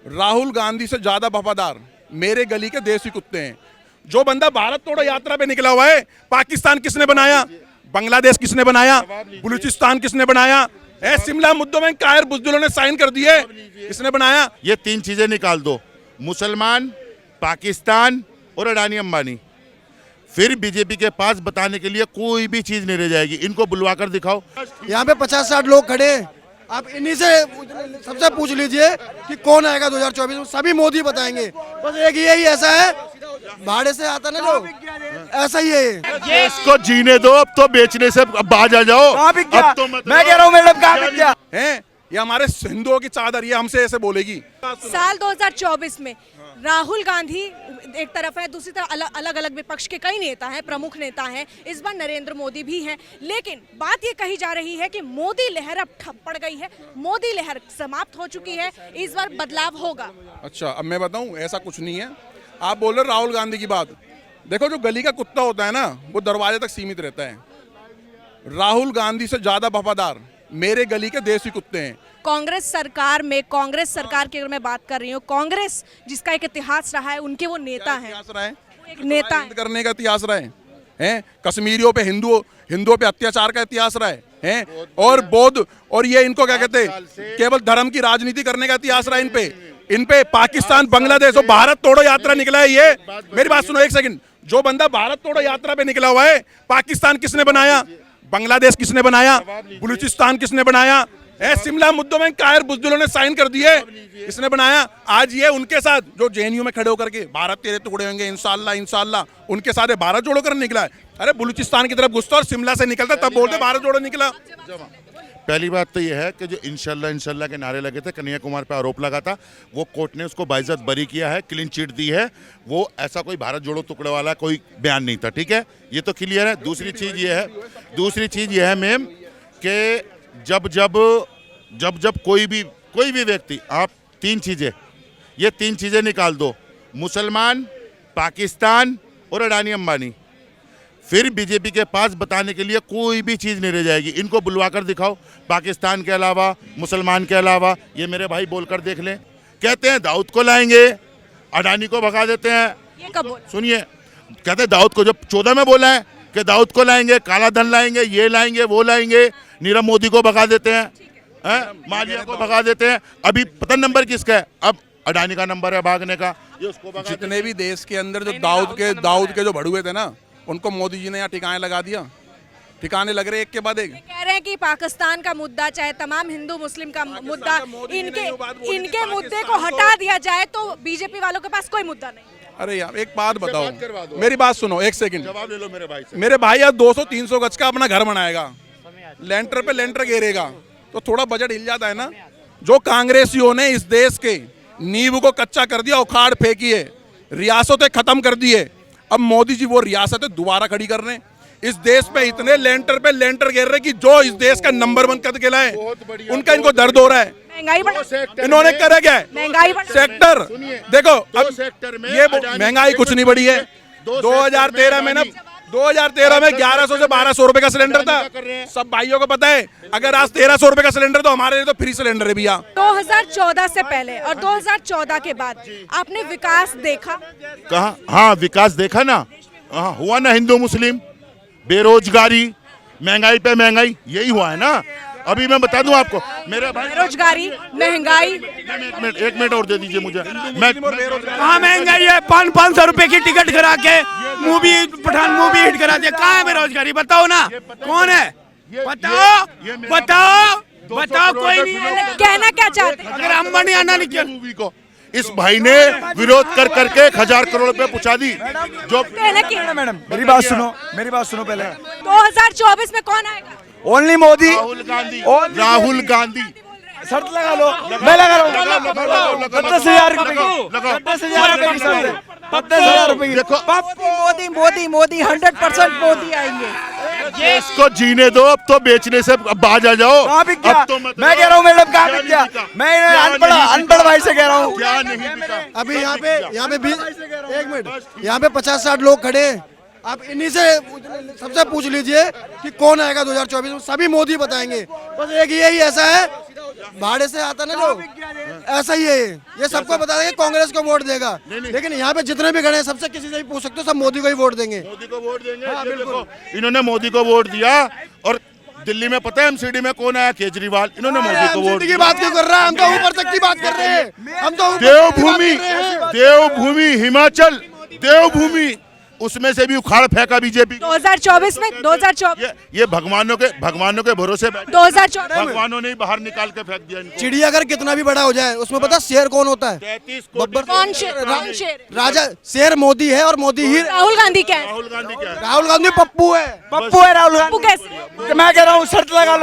राहुल गांधी से ज्यादा वफादार मेरे गली के देसी कुत्ते हैं। जो बंदा भारत तोड़ो यात्रा पे निकला हुआ है, पाकिस्तान किसने बनाया, बांग्लादेश किसने बनाया, बलूचिस्तान किसने बनाया, शिमला मुद्दों में कायर बुजदिलों ने साइन कर दिए, किसने बनाया? ये तीन चीजें निकाल दो, मुसलमान, पाकिस्तान और अडानी अंबानी। फिर बीजेपी के पास बताने के लिए कोई भी चीज नहीं रह जाएगी। इनको बुलवा कर दिखाओ। यहाँ पे 50-60 लोग खड़े हैं, आप इन्हीं से सबसे पूछ लीजिए कि कौन आएगा 2024 में, सभी मोदी बताएंगे। बस एक यही ऐसा है, भाड़े से आता ना जो, ऐसा ही है ये। इसको जीने दो, अब तो बेचने से बाज आ जाओ। अब तो मैं कह रहा हूँ मैडम कहाँ बिक गया है? ये हमारे हिंदुओं की चादर, ये हमसे ऐसे बोलेगी। साल 2024 में राहुल गांधी एक तरफ है, दूसरी तरफ अलग अलग विपक्ष के कई नेता हैं, प्रमुख नेता हैं, इस बार नरेंद्र मोदी भी हैं। लेकिन बात ये कही जा रही है कि मोदी लहर अब ठप पड़ गई है, मोदी लहर समाप्त हो चुकी है, इस बार बदलाव होगा। अच्छा, अब मैं बताऊं, ऐसा कुछ नहीं है। आप बोल रहे राहुल गांधी की बात, देखो जो गली का कुत्ता होता है ना, वो दरवाजे तक सीमित रहता है। राहुल गांधी से ज्यादा वफादार मेरे गली के देसी कुत्ते हैं। कांग्रेस सरकार में, कांग्रेस सरकार की अगर मैं बात कर रही हूँ, कांग्रेस जिसका एक इतिहास रहा है, उनके वो नेता हैं, एक नेता है करने का इतिहास रहा है, कश्मीरियों पे हिंदुओं पे अत्याचार का इतिहास रहा है, और बौद्ध, और ये इनको क्या कहते हैं, केवल धर्म की राजनीति करने का इतिहास रहा है इन पे पाकिस्तान, बांग्लादेश और भारत तोड़ो यात्रा निकला है। ये मेरी बात सुनो एक सेकंड, जो बंदा भारत तोड़ो यात्रा पे निकला हुआ है, पाकिस्तान किसने बनाया, बांग्लादेश किसने बनाया, बलूचिस्तान किसने बनाया, शिमला मुद्दों में कायर बुजदिलों ने साइन कर दिए, किसने बनाया? आज ये उनके साथ जो जेएनयू में खड़े होकर के भारत तेरे टुकड़े होंगे इंशाल्लाह इंशाल्लाह, उनके साथ भारत जोड़ो कर निकला है। अरे बलूचिस्तान की तरफ घुसता और शिमला से निकलता तब बोलते भारत जोड़ो निकला। पहली बात तो यह है कि जो इंशाल्लाह इंशाल्लाह के नारे लगे थे, कन्हैया कुमार पे आरोप लगा था, वो कोर्ट ने उसको बाइज्जत बरी किया है, क्लीन चिट दी है। वो ऐसा कोई भारत जोड़ो टुकड़े वाला कोई बयान नहीं था, ठीक है, ये तो क्लियर है। दूसरी चीज़ ये है मैम कि जब कोई भी व्यक्ति, आप ये तीन चीजें निकाल दो, मुसलमान, पाकिस्तान और अडानी अंबानी। फिर बीजेपी के पास बताने के लिए कोई भी चीज नहीं रह जाएगी। इनको बुलवा कर दिखाओ, पाकिस्तान के अलावा, मुसलमान के अलावा। ये मेरे भाई बोलकर देख लें। कहते हैं दाऊद को लाएंगे, अडानी को भगा देते हैं। ये कब सुनिए, कहते हैं दाऊद को, जब 14 में बोला है कि दाऊद को लाएंगे, काला धन लाएंगे, ये लाएंगे, वो लाएंगे, नीरव मोदी को भगा देते हैं, मालिया को भगा देते हैं। अभी पता नंबर किसका है? अब अडानी का नंबर है भागने का। ये उसको भगा जितने भी देश के अंदर जो दाऊद के जो भड़ुए थे ना, उनको मोदी जी ने यहाँ ठिकाने लगा दिया, ठिकाने लग रहे एक के बाद एक। कह रहे हैं कि पाकिस्तान का मुद्दा, चाहे तमाम हिंदू मुस्लिम का मुद्दा, इनके मुद्दे को हटा दिया जाए तो बीजेपी वालों के पास कोई मुद्दा नहीं। अरे यार एक बात बताओ, मेरी बात सुनो एक सेकंड, जवाब ले लो मेरे भाई से। मेरे भाई यार 200-300 गज का अपना घर बनाएगा, लेंटर पे लेंटर घेरेगा, तो थोड़ा बजट हिल जाता है ना। जो कांग्रेसियों ने इस देश के नींव को कच्चा कर दिया, उखाड़ फेंकी है, रियासतें खत्म कर दी है, अब मोदी जी वो रियासतें दोबारा खड़ी कर रहे हैं। इस देश पे इतने लेंटर पे लेंटर घेर रहे कि जो इस देश का नंबर 1 कद केला है, उनका इनको दर्द हो रहा है। महंगाई बढ़, इन्होंने करा क्या है? महंगाई बढ़, सेक्टर देखो, अब सेक्टर में ये महंगाई कुछ नहीं बढ़ी है। 2013 में ना, 2013 में 1100 से 1200 रुपए का सिलेंडर था, सब भाइयों को पता है। अगर आज 1300 रुपए का सिलेंडर तो हमारे लिए तो फ्री सिलेंडर है भैया। 2014 से पहले और 2014 के बाद आपने विकास देखा? कहा? हाँ, विकास देखा ना, हाँ हुआ ना, हिंदू मुस्लिम, बेरोजगारी, महंगाई पे महंगाई, यही हुआ है ना। अभी मैं बता दूं आपको, मेरे भाई, बेरोजगारी, महंगाई। एक मिनट और दे दीजिए मुझे। कहाँ महंगाई है? 500 रुपए की टिकट करा के पठान मूवी हिट करा दे, कहाँ है बेरोजगारी? बताओ ना, कौन है? बताओ कोई नहीं है। कहना क्या चाहते हैं? अगर अंबानी आना नहीं किया मूवी को, इस भाई ने विरोध कर करके 1000 करोड़ रुपए पहुंचा दी। जो कहना क्या? मैडम मेरी बात सुनो पहले। 2024 में कौन आएगा? ओनली मोदी, राहुल गांधी। शर्त लगा लो, मैं लगा रहा हूँ 10,000 रुपए की, 10,000 रुपए की। देखो, मोदी 100% मोदी आएंगे। इसको जीने दो, अब तो बेचने से बाज आ जाओ। अब तो मैं कह रहा हूँ मैडम कहाँ बिक गया? मैं अनपढ़ भाई से कह रहा हूँ। क्या नहीं बिका? अभी यहाँ पे 20, एक मिनट, यहाँ पे 50-60 लोग खड़े हैं, आप इन्हीं से सबसे पूछ लीजिए कि कौन आएगा 2024 में, सभी मोदी बताएंगे। बस एक यही ऐसा है, भाड़े से आता ना जो, ऐसा ही है ये सबको बता देंगे कांग्रेस को वोट देगा। लेकिन यहाँ पे जितने भी खड़े हैं सबसे किसी से भी पूछ सकते हो, सब मोदी को ही वोट देंगे। मोदी को वोट देंगे। ये देखो, इन्होंने मोदी को वोट दिया। और दिल्ली में पता है एमसीडी में कौन आया? केजरीवाल। इन्होंने मोदी को वोट की बात क्यों कर रहा है? हम तो ऊपर तक की बात कर रहे हैं। हम तो ऊपर तक की देवभूमि, बात कर रहे हैं। देवभूमि हिमाचल, देवभूमि, उसमें से भी उखाड़ फेंका बीजेपी। 2024 में 2024 ये भगवानों के भरोसे बैठे। 2024 भगवानों ने ही बाहर निकाल के फेंक दिया इनको। चिड़ियाघर कितना भी बड़ा हो जाए, उसमें पता शेर कौन होता है? 33 बब्बर। कौन शेर? राजा शेर मोदी है, और मोदी ही राहुल गांधी क्या है? राहुल गांधी क्या है? राहुल गांधी पप्पू है। पप्पू है राहुल वो गांधी। कैसे? मैं कह रहा हूँ शर्त लगा लो,